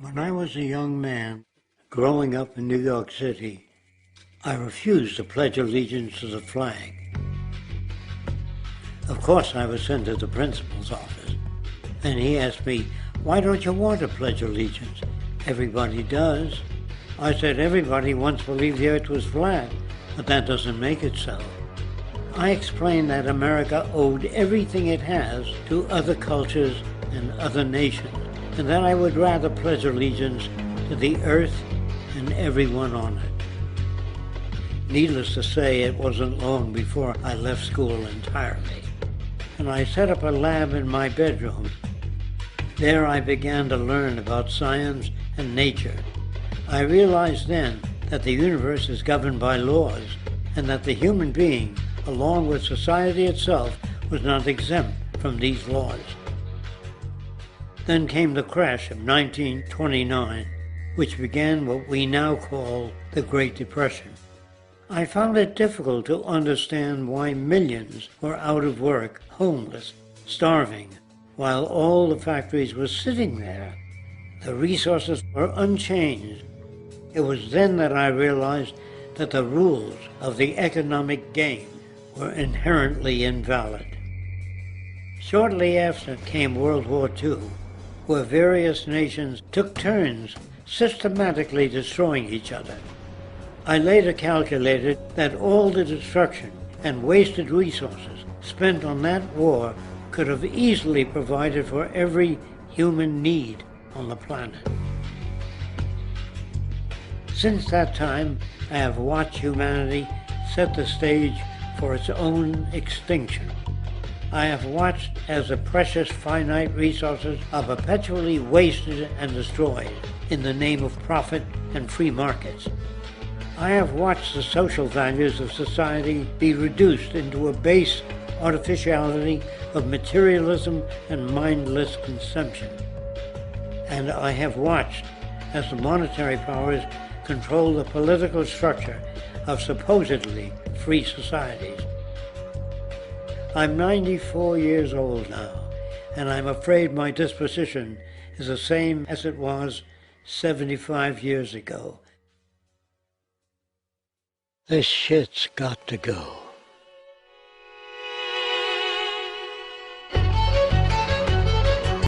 When I was a young man, growing up in New York City, I refused to pledge allegiance to the flag. Of course, I was sent to the principal's office, and he asked me, "Why don't you want to pledge allegiance? Everybody does." I said, "Everybody once believed the earth was flat, but that doesn't make it so." I explained that America owed everything it has to other cultures and other nations, and that I would rather pledge allegiance to the earth and everyone on it. Needless to say, it wasn't long before I left school entirely, and I set up a lab in my bedroom. There I began to learn about science and nature. I realized then that the universe is governed by laws, and that the human being, along with society itself, was not exempt from these laws. Then came the crash of 1929, which began what we now call the Great Depression. I found it difficult to understand why millions were out of work, homeless, starving, while all the factories were sitting there. The resources were unchanged. It was then that I realized that the rules of the economic game were inherently invalid. Shortly after came World War II, where various nations took turns systematically destroying each other. I later calculated that all the destruction and wasted resources spent on that war could have easily provided for every human need on the planet. Since that time, I have watched humanity set the stage for its own extinction. I have watched as the precious finite resources are perpetually wasted and destroyed in the name of profit and free markets. I have watched the social values of society be reduced into a base artificiality of materialism and mindless consumption. And I have watched as the monetary powers control the political structure of supposedly free societies. I'm 94 years old now, and I'm afraid my disposition is the same as it was 75 years ago. This shit's got to go.